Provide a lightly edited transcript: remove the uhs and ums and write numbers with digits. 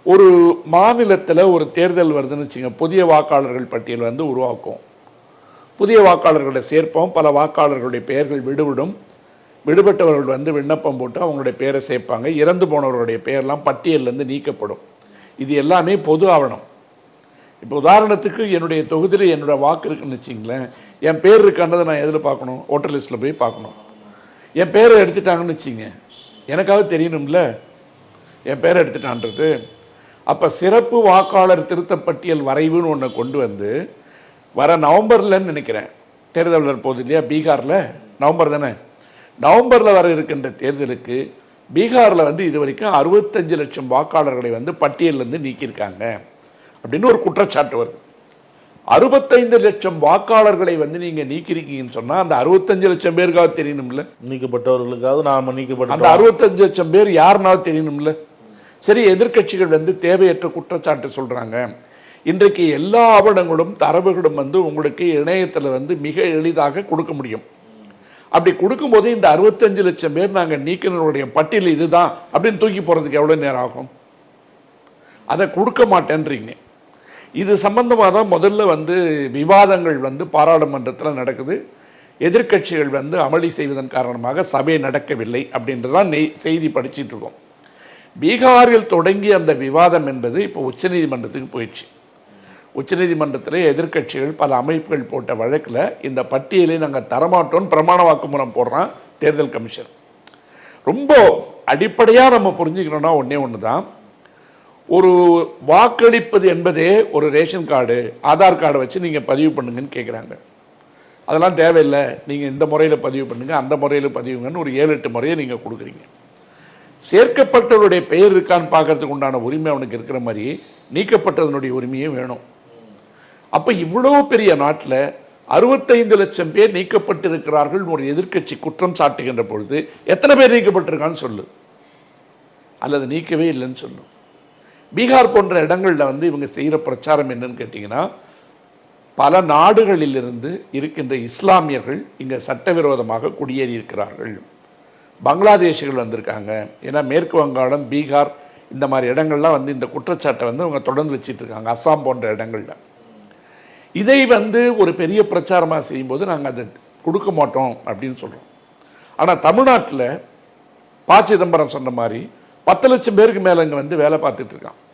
ஒரு மாநிலத்தில் ஒரு தேர்தல் வருதுன்னு வச்சுங்க, புதிய வாக்காளர்கள் பட்டியல் வந்து உருவாக்கும். புதிய வாக்காளர்களை சேர்ப்போம், பல வாக்காளர்களுடைய பெயர்கள் விடுபடும். விடுபட்டவர்கள் வந்து விண்ணப்பம் போட்டு அவங்களுடைய பேரை சேர்ப்பாங்க. இறந்து போனவர்களுடைய பெயர்லாம் பட்டியலிருந்து நீக்கப்படும். இது எல்லாமே பொது ஆவணம். இப்போ உதாரணத்துக்கு என்னுடைய தொகுதியில் என்னோட வாக்கு இருக்குன்னு வச்சிங்களேன், என் பேர் இருக்கான்றதை நான் எதில் பார்க்கணும்? ஓட்டர் லிஸ்ட்டில் போய் பார்க்கணும். என் பேரை எடுத்துட்டாங்கன்னு வச்சிங்க, எனக்காக தெரியணும்ல என் பேரை எடுத்துட்டான்றது. அப்போ சிறப்பு வாக்காளர் திருத்த பட்டியல் வரைவுன்னு ஒன்று கொண்டு வந்து வர நவம்பர்லன்னு நினைக்கிறேன் தேர்தல் வரப்போகுது இல்லையா, பீகாரில் நவம்பர் தானே, நவம்பரில் வர இருக்கின்ற தேர்தலுக்கு பீகாரில் வந்து இது வரைக்கும் 65 லட்சம் வாக்காளர்களை வந்து பட்டியலிருந்து நீக்கியிருக்காங்க அப்படின்னு ஒரு குற்றச்சாட்டு வருது. 65 லட்சம் வாக்காளர்களை வந்து நீங்கள் நீக்கிருக்கீங்கன்னு சொன்னால் அந்த 65 லட்சம் பேருக்காக தெரியணும்ல, நீக்கப்பட்டவர்களுக்காவது நாம நீக்கப்பட்ட அந்த 65 லட்சம் பேர் யாருனாவது தெரியணும்ல. சரி, எதிர்கட்சிகள் வந்து தேவையற்ற குற்றச்சாட்டு சொல்கிறாங்க. இன்றைக்கு எல்லா ஆவணங்களும் தரவுகளும் வந்து உங்களுக்கு இணையத்தில் வந்து மிக எளிதாக கொடுக்க முடியும். அப்படி கொடுக்கும்போது இந்த 65 லட்சம் பேர் நாங்கள் நீக்கினருடைய பட்டியல் இதுதான் அப்படின்னு தூக்கி போகிறதுக்கு எவ்வளோ நேரம் ஆகும்? அதை கொடுக்க மாட்டேன்றீங்க. இது சம்பந்தமாக தான் முதல்ல வந்து விவாதங்கள் வந்து பாராளுமன்றத்தில் நடக்குது. எதிர்கட்சிகள் வந்து அமளி செய்வதன் காரணமாக சபை நடக்கவில்லை அப்படின்றதான் செய்தி படிச்சுட்டு இருக்கோம். பீகாரில் தொடங்கிய அந்த விவாதம் என்பது இப்போ உச்சநீதிமன்றத்துக்கு போயிடுச்சு. உச்சநீதிமன்றத்தில் எதிர்கட்சிகள் பல அமைப்புகள் போட்ட வழக்கில் இந்த பட்டியலை நாங்கள் தரமாட்டோன்னு பிரமாண வாக்குமூலம் போடுறான் தேர்தல் கமிஷன். ரொம்ப அடிப்படையாக நம்ம புரிஞ்சுக்கணும்னா ஒன்றே ஒன்று தான், ஒரு வாக்களிப்பது என்பதே ஒரு ரேஷன் கார்டு, ஆதார் கார்டை வச்சு நீங்கள் பதிவு பண்ணுங்கன்னு கேட்குறாங்க. அதெல்லாம் தேவையில்லை, நீங்கள் இந்த முறையில் பதிவு பண்ணுங்கள், அந்த முறையில் பதிவுங்கன்னு ஒரு 7-8 முறையை நீங்கள் கொடுக்குறீங்க. சேர்க்கப்பட்டவருடைய பெயர் இருக்கான்னு பார்க்கறதுக்கு உண்டான உரிமை அவனுக்கு இருக்கிற மாதிரி நீக்கப்பட்டதனுடைய உரிமையும் வேணும். அப்போ இவ்வளோ பெரிய நாட்டில் 65 லட்சம் பேர் நீக்கப்பட்டிருக்கிறார்கள் ஒரு எதிர்க்கட்சி குற்றம் சாட்டுகின்ற பொழுது எத்தனை பேர் நீக்கப்பட்டிருக்கான்னு சொல்லு, அல்லது நீக்கவே இல்லைன்னு சொல்லு. பீகார் போன்ற இடங்களில் வந்து இவங்க செய்கிற பிரச்சாரம் என்னன்னு கேட்டிங்கன்னா, பல நாடுகளிலிருந்து இருக்கின்ற இஸ்லாமியர்கள் இங்கே சட்டவிரோதமாக குடியேறி இருக்கிறார்கள், பங்களாதேஷிகள் வந்திருக்காங்க. ஏன்னா மேற்கு வங்காளம், பீகார் இந்த மாதிரி இடங்கள்லாம் வந்து இந்த குற்றச்சாட்டை வந்து அவங்க தொடர்ந்து வச்சுட்டு இருக்காங்க, அஸ்ஸாம் போன்ற இடங்களில். இதை வந்து ஒரு பெரிய பிரச்சாரமாக செய்யும்போது நாங்கள் அதை கொடுக்க மாட்டோம் அப்படின்னு சொல்கிறோம். ஆனால் தமிழ்நாட்டில் ப. சிதம்பரம் சொன்ன மாதிரி 10 லட்சம் பேருக்கு மேலே இங்கே வந்து வேலை பார்த்துட்டு இருக்கான்.